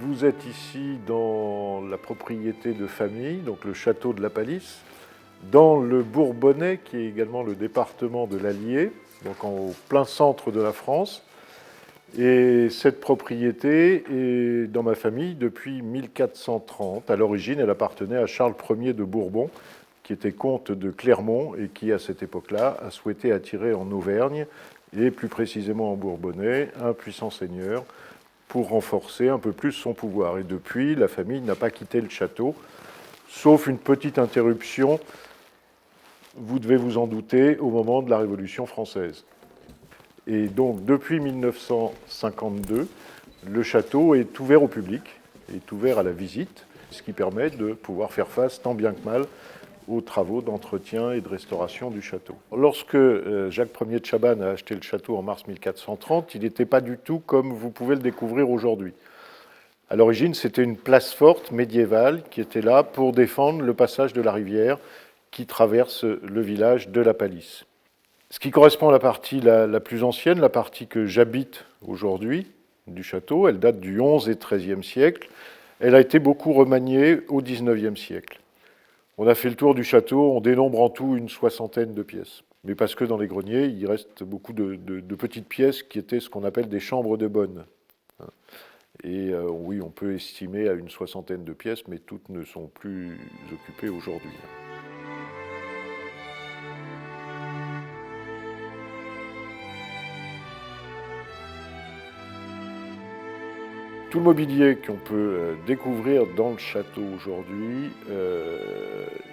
Vous êtes ici dans la propriété de famille, donc le château de la Palisse, dans le Bourbonnais, qui est également le département de l'Allier, donc au plein centre de la France. Et cette propriété est dans ma famille depuis 1430. À l'origine, elle appartenait à Charles Ier de Bourbon, qui était comte de Clermont et qui, à cette époque-là, a souhaité attirer en Auvergne, et plus précisément en Bourbonnais, un puissant seigneur pour renforcer un peu plus son pouvoir. Et depuis, la famille n'a pas quitté le château, sauf une petite interruption, vous devez vous en douter, au moment de la Révolution française. Et donc, depuis 1952, le château est ouvert au public, est ouvert à la visite, ce qui permet de pouvoir faire face, tant bien que mal, aux travaux d'entretien et de restauration du château. Lorsque Jacques Ier de Chabannes a acheté le château en mars 1430, il n'était pas du tout comme vous pouvez le découvrir aujourd'hui. À l'origine, c'était une place forte médiévale qui était là pour défendre le passage de la rivière qui traverse le village de la Palisse. Ce qui correspond à la partie la plus ancienne, la partie que j'habite aujourd'hui du château, elle date du XIe et XIIIe siècle. Elle a été beaucoup remaniée au XIXe siècle. On a fait le tour du château, on dénombre en tout une soixantaine de pièces. Mais parce que dans les greniers, il reste beaucoup de petites pièces qui étaient ce qu'on appelle des chambres de bonne. Et oui, on peut estimer à une soixantaine de pièces, mais toutes ne sont plus occupées aujourd'hui. Tout le mobilier qu'on peut découvrir dans le château aujourd'hui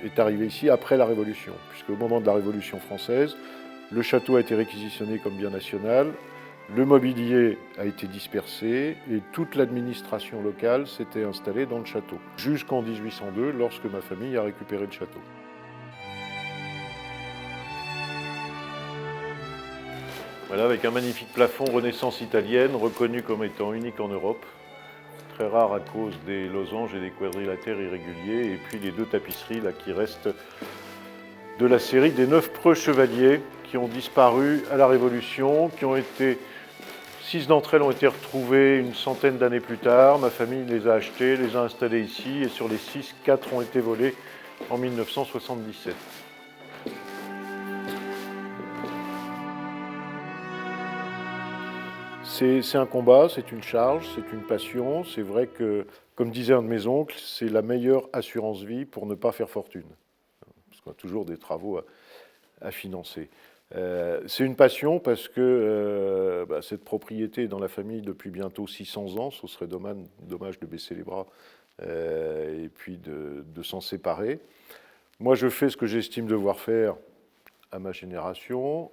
est arrivé ici après la Révolution, puisqu'au moment de la Révolution française, le château a été réquisitionné comme bien national, le mobilier a été dispersé et toute l'administration locale s'était installée dans le château, jusqu'en 1802, lorsque ma famille a récupéré le château. Voilà, avec un magnifique plafond Renaissance italienne, reconnu comme étant unique en Europe. Très rare à cause des losanges et des quadrilatères irréguliers, et puis les deux tapisseries là, qui restent de la série des 9 preux chevaliers qui ont disparu à la Révolution, qui ont été, 6 d'entre elles ont été retrouvées une centaine d'années plus tard. Ma famille les a achetées, les a installées ici, et sur les 6, 4 ont été volées en 1977. C'est un combat, c'est une charge, c'est une passion. C'est vrai que, comme disait un de mes oncles, c'est la meilleure assurance vie pour ne pas faire fortune. Parce qu'on a toujours des travaux à financer. C'est une passion parce que cette propriété est dans la famille depuis bientôt 600 ans. Ce serait dommage de baisser les bras et puis de s'en séparer. Moi, je fais ce que j'estime devoir faire à ma génération.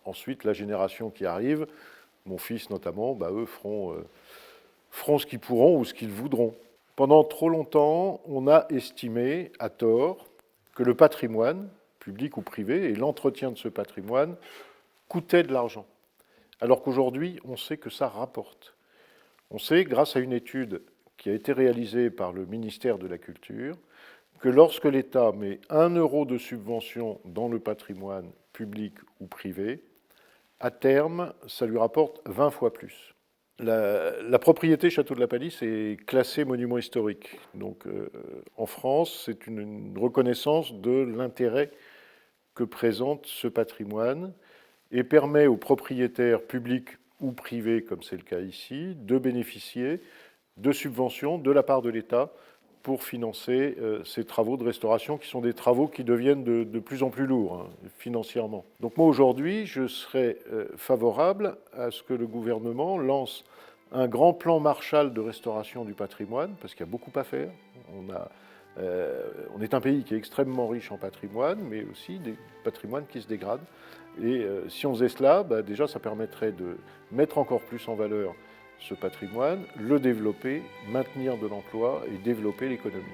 Ensuite, la génération qui arrive, mon fils notamment, eux feront ce qu'ils pourront ou ce qu'ils voudront. Pendant trop longtemps, on a estimé, à tort, que le patrimoine, public ou privé, et l'entretien de ce patrimoine coûtait de l'argent. Alors qu'aujourd'hui, on sait que ça rapporte. On sait, grâce à une étude qui a été réalisée par le ministère de la Culture, que lorsque l'État met 1 euro de subvention dans le patrimoine public ou privé, à terme, ça lui rapporte 20 fois plus. La propriété Château de la Palisse est classée monument historique. Donc, en France, c'est une reconnaissance de l'intérêt que présente ce patrimoine et permet aux propriétaires publics ou privés, comme c'est le cas ici, de bénéficier de subventions de la part de l'État pour financer ces travaux de restauration qui sont des travaux qui deviennent de plus en plus lourds financièrement. Donc moi aujourd'hui, je serais favorable à ce que le gouvernement lance un grand plan Marshall de restauration du patrimoine, parce qu'il y a beaucoup à faire. On est un pays qui est extrêmement riche en patrimoine, mais aussi des patrimoines qui se dégradent. Et si on faisait cela, déjà ça permettrait de mettre encore plus en valeur ce patrimoine, le développer, maintenir de l'emploi et développer l'économie.